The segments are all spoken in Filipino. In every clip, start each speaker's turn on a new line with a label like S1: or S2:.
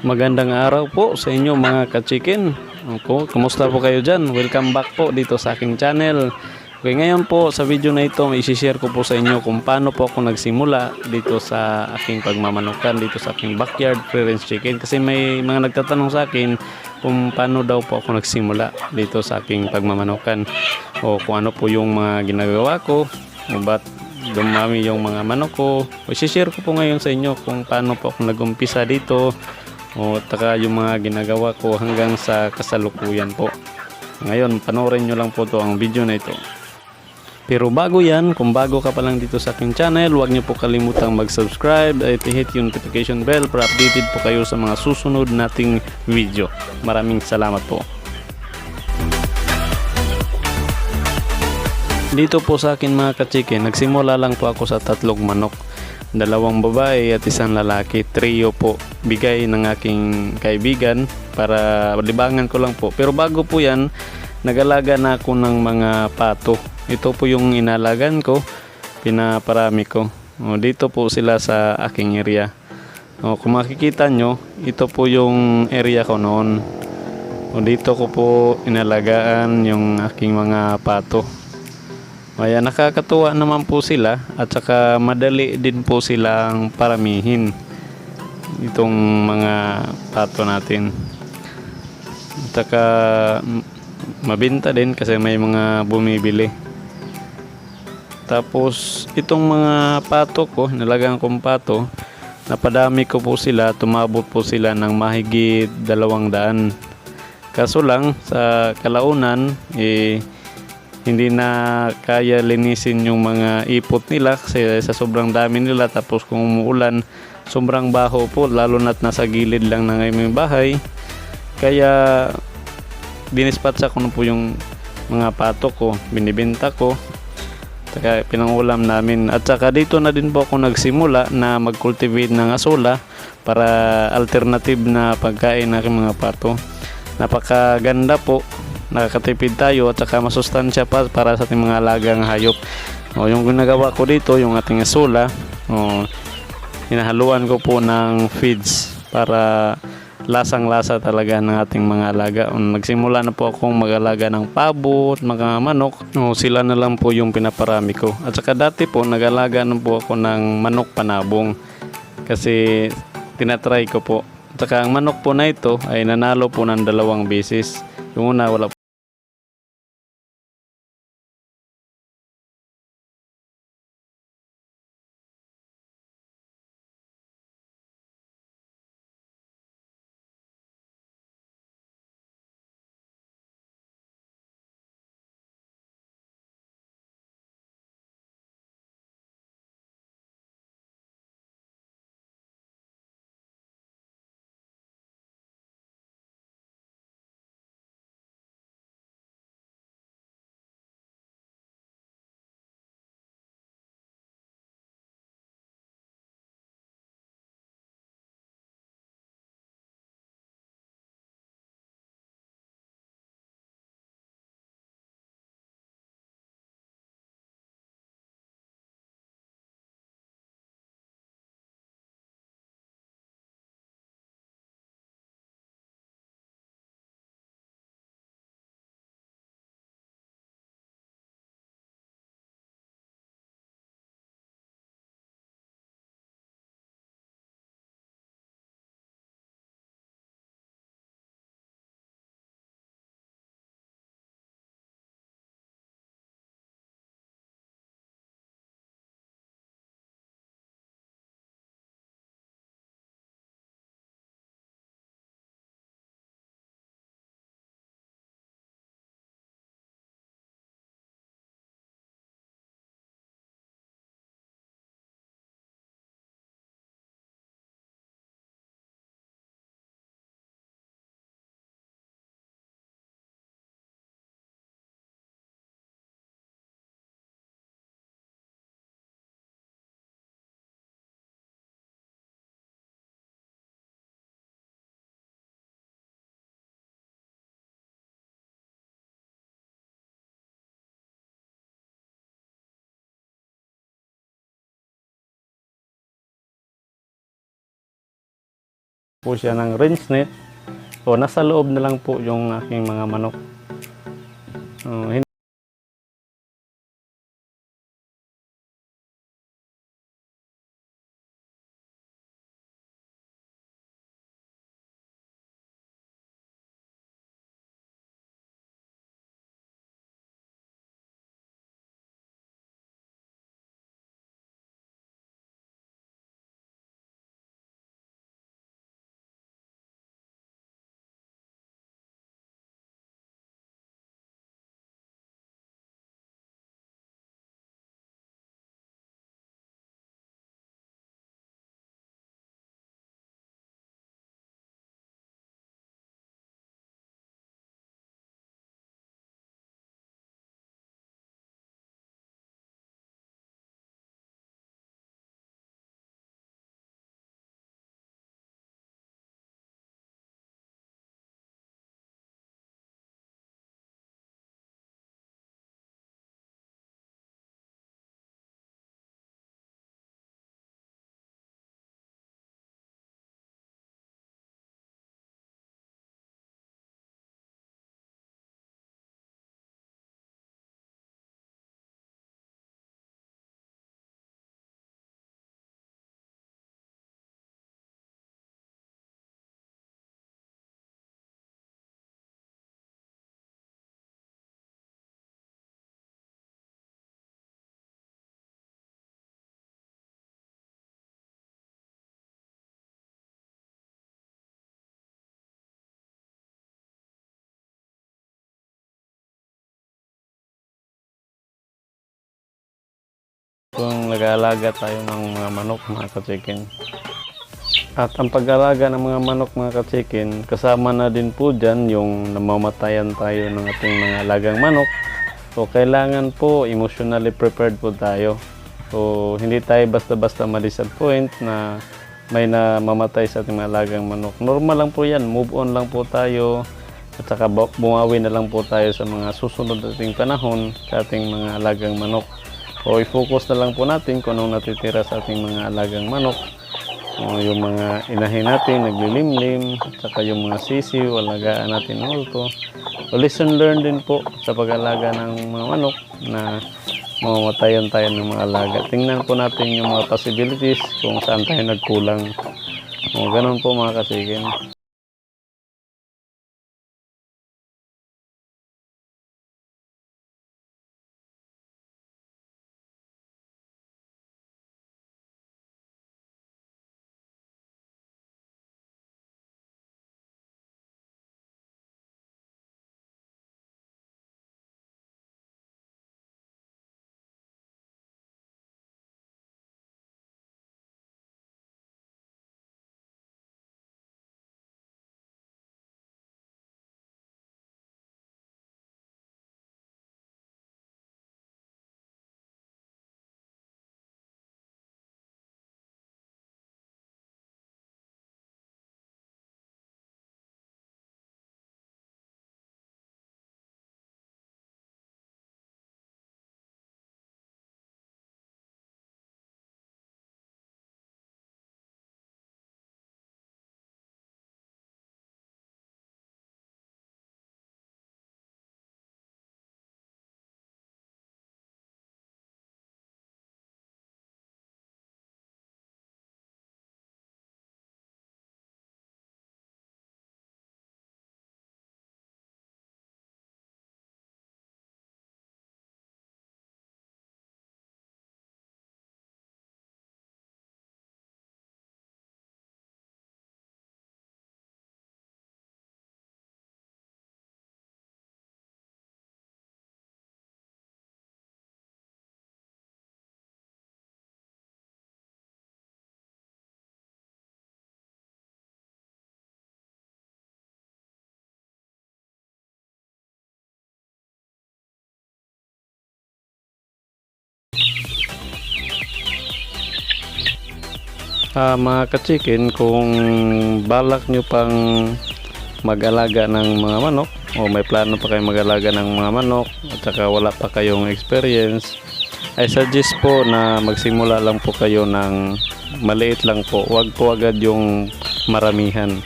S1: Magandang araw po sa inyo mga ka-chicken. Kumusta po kayo dyan? Welcome back po dito sa aking channel. Okay, ngayon po sa video na ito, isi-share ko po sa inyo kung paano po ako nagsimula dito sa aking pagmamanukan, dito sa aking backyard free range chicken. Kasi may mga nagtatanong sa akin kung paano daw po ako nagsimula dito sa aking pagmamanukan. O kung ano po yung mga ginagawa ko, o ba't dumami yung mga manok ko. Isi-share ko po ngayon sa inyo kung paano po ako nag-umpisa dito. O taka yung mga ginagawa ko hanggang sa kasalukuyan po. Ngayon panoorin nyo lang po to ang video na ito. Pero bago yan, kung bago ka pa lang dito sa aking channel, huwag nyo po kalimutang mag-subscribe at i-hit yung notification bell para updated po kayo sa mga susunod nating video. Maraming salamat po. Dito po sa akin mga ka-chicken, nagsimula lang po ako sa 3 manok. 2 babae at 1 lalaki. Trio po bigay ng aking kaibigan para libangan ko lang po. Pero bago po yan, nagalaga na ako ng mga pato. Ito po yung inalagan ko, pinaparami ko. Dito po sila sa aking area. Kung makikita nyo, ito po yung area ko noon. Dito ko po inalagaan yung aking mga pato. Kaya nakakatuwa naman po sila at saka madali din po silang paramihin itong mga pato natin. At saka mabenta din kasi may mga bumibili. Tapos itong mga pato ko, nalagang kong pato, napadami ko po sila, tumabot po sila ng mahigit 200. Kaso lang sa kalaunan hindi na kaya linisin yung mga ipot nila kasi sa sobrang dami nila. Tapos kung umuulan, sobrang baho po, lalo na't nasa gilid lang ng aming bahay. Kaya dinispatsa ko na po yung mga pato ko, binibenta ko, saka pinangulam namin. At saka dito na din po ako nagsimula na mag-cultivate ng asola para alternative na pagkain ng aking mga pato. Napakaganda po, nakakatipid tayo at saka masustansya pa para sa ating mga alagang hayop. Yung ginagawa ko dito, yung ating asola, hinahaluan ko po ng feeds para lasang-lasa talaga ng ating mga alaga. Nagsimula na po akong mag-alaga ng pabo at mga manok. Sila na lang po yung pinaparami ko. At saka dati po nag-alaga na po ako ng manok panabong kasi tinatry ko po. At saka ang manok po na ito ay nanalo po ng 2 beses. Yung una wala po siya ng range net. So nasa loob na lang po yung aking mga manok. Hindi kung nag-aalaga tayo ng mga manok, mga ka-chicken. At ang pag-aalaga ng mga manok, mga ka-chicken, kasama na din po dyan yung namamatayan tayo ng ating mga alagang manok. So kailangan po emotionally prepared po tayo. So hindi tayo basta-basta ma-disappoint na may namamatay sa ating mga alagang manok. Normal lang po yan, move on lang po tayo. At saka bumawi na lang po tayo sa mga susunod nating panahon sa ating mga alagang manok. O i-focus na lang po natin kung anong natitira sa ating mga alagang manok. O yung mga inahin natin, naglilimlim, at saka yung mga sisiw, alagaan natin ng ulto. So listen learn din po sa pag-alaga ng mga manok na mamamatayan tayo ng mga alaga. Tingnan po natin yung mga possibilities kung saan tayo nagkulang. O ganun po mga kasikin. Mga ka-chicken, kung balak nyo pang mag-alaga ng mga manok o may plano pa kayong mag-alaga ng mga manok at saka wala pa kayong experience, I suggest po na magsimula lang po kayo ng maliit lang po. Huwag po agad yung maramihan.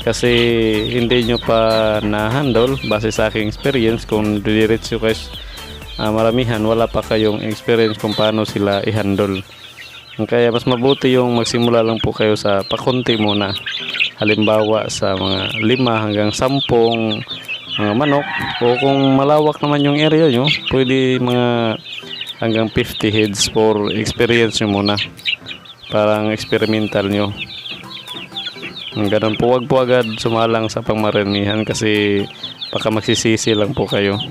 S1: Kasi hindi nyo pa na-handle base sa aking experience. Kung didiretso kayo maramihan, wala pa kayong experience kung paano sila i-handle. Kaya mas mabuti yung magsimula lang po kayo sa pakunti muna. Halimbawa sa mga 5 hanggang 10 mga manok, o kung malawak naman yung area nyo, pwede mga hanggang 50 heads for experience nyo muna, parang experimental nyo. Ganun po, wag po agad sumalang sa pangmaramihan kasi baka magsisisi lang po kayo.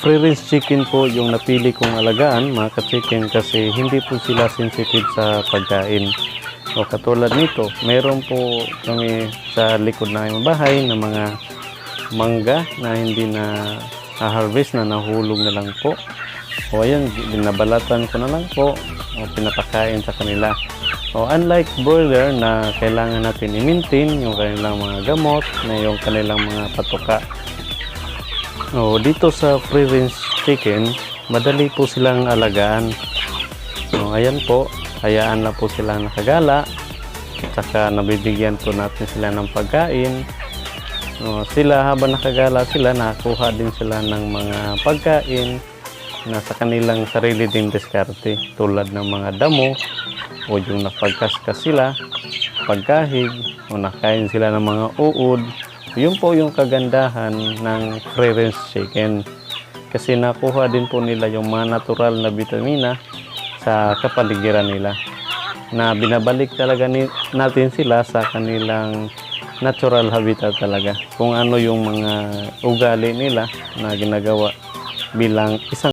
S1: Free range chicken po yung napili kong alagaan mga ka-chicken kasi hindi po sila sensitive sa pagkain. O katulad nito, meron po kami sa likod na yung bahay na mga mangga na hindi na harvest na nahulog na lang po. O ayan, binabalatan ko na lang po o pinapakain sa kanila. O unlike broiler na kailangan natin i-maintain yung kanilang mga gamot na yung kanilang mga patuka. O dito sa free range chicken, madali po silang alagaan. O ayan po, hayaan na po silang nakagala. Saka nabibigyan po natin sila ng pagkain. Sila habang nakagala sila, nakakuha din sila ng mga pagkain na sa kanilang sarili din diskarte. Tulad ng mga damo o yung napagkaskas sila, pagkahig o nakain sila ng mga uod. Yun po yung kagandahan ng free range chicken. Kasi nakuha din po nila yung mga natural na vitamina sa kapaligiran nila. Na binabalik talaga natin sila sa kanilang natural habitat talaga. Kung ano yung mga ugali nila na ginagawa bilang isang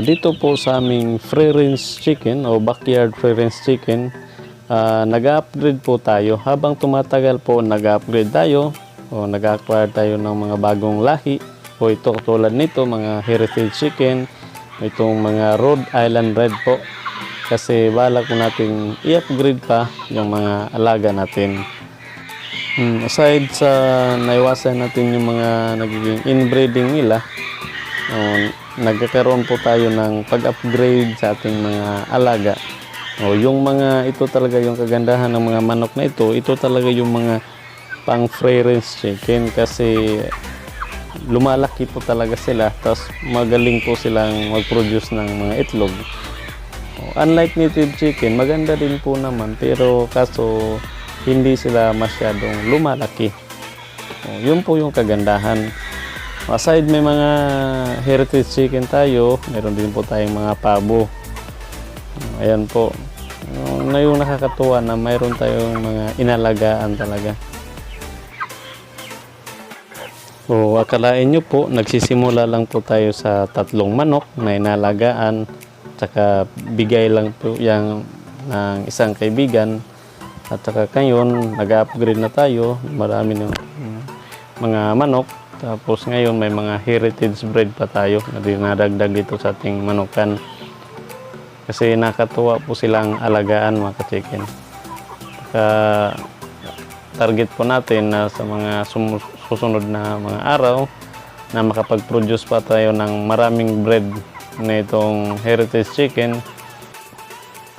S1: dito po sa aming free range chicken o backyard free range chicken, nag-upgrade po tayo. Habang tumatagal po, nag-upgrade tayo o nag-acquire tayo ng mga bagong lahi. O ito tulad nito, mga heritage chicken, itong mga Rhode Island Red po. Kasi balak po natin i-upgrade pa yung mga alaga natin. Aside sa naiwasan natin yung mga nagiging inbreeding nila, nagkakaroon po tayo ng pag-upgrade sa ating mga alaga. Yung mga ito talaga yung kagandahan ng mga manok na ito talaga yung mga pang free range chicken kasi lumalaki po talaga sila, tapos magaling po silang mag-produce ng mga itlog. Unlike native chicken, maganda din po naman pero kaso hindi sila masyadong lumalaki. Yun po yung kagandahan. Aside may mga heritage chicken tayo, meron din po tayong mga pabo. Ayan po. Na yung nakakatuwa na mayroon tayong mga inalagaan talaga. Akalain nyo po, nagsisimula lang po tayo sa 3 manok na inalagaan. Tsaka bigay lang po yan ng isang kaibigan. At saka ngayon, nag-upgrade na tayo. Marami ng mga manok. Tapos ngayon may mga heritage breed pa tayo na dinadagdag dito sa ating manukan. Kasi nakatuwa po silang alagaan mga ka-chicken. Target po natin na sa mga susunod na mga araw na makapag-produce pa tayo ng maraming breed na itong heritage chicken.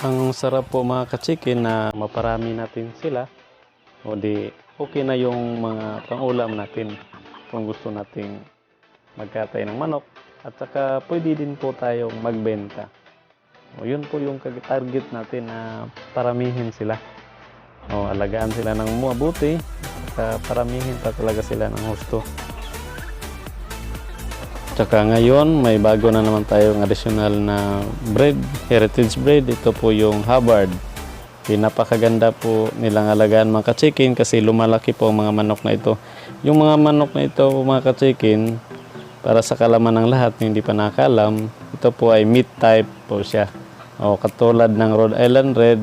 S1: Ang sarap po mga ka-chicken na maparami natin sila. O di okay na yung mga pang-ulam natin kung gusto nating magkatay ng manok, at saka pwede din po tayong magbenta. Yun po yung target natin na paramihin sila. Alagaan sila ng mabuti, paramihin pa talaga sila ng husto. Tsaka ngayon, may bago na naman tayong additional na breed, heritage breed. Ito po yung Hubbard. Napakaganda po nilang alagaan mga ka-chicken kasi lumalaki po ang mga manok na ito. Yung mga manok na ito mga ka-chicken, para sa kalaman ng lahat, hindi pa nakakalam, ito po ay meat type po siya. Katulad ng Rhode Island Red.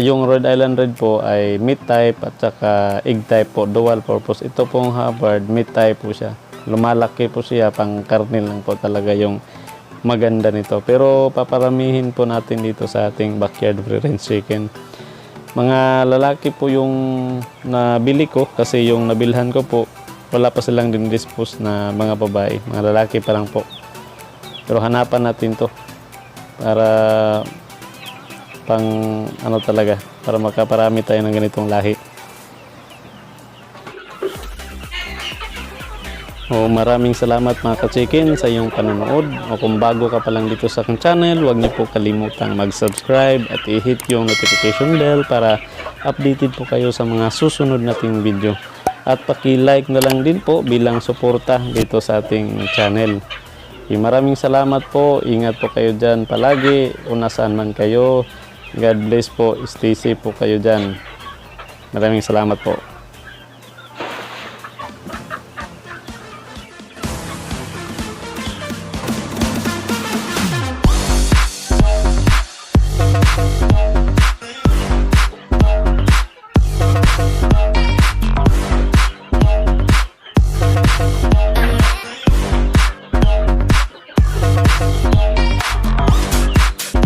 S1: Yung Rhode Island Red po ay meat type at saka egg type po, dual purpose. Ito pong Hubbard, meat type po siya. Lumalaki po siya, pang karnil lang po talaga yung maganda nito. Pero paparamihin po natin dito sa ating backyard free range chicken. Mga lalaki po yung nabili ko kasi yung nabilhan ko po, wala pa silang din-dispose na mga babae. Mga lalaki pa lang po. Pero hanapan natin to para talaga, para makaparami tayo ng ganitong lahi. Maraming salamat mga ka-chicken sa iyong panonood. Kung bago ka pa lang dito sa aking channel, huwag niyo po kalimutang mag-subscribe at i-hit yung notification bell para updated po kayo sa mga susunod nating video. At paki-like na lang din po bilang suporta dito sa ating channel. Maraming salamat po. Ingat po kayo dyan palagi. Saan man kayo. God bless po. Stay safe po kayo dyan. Maraming salamat po.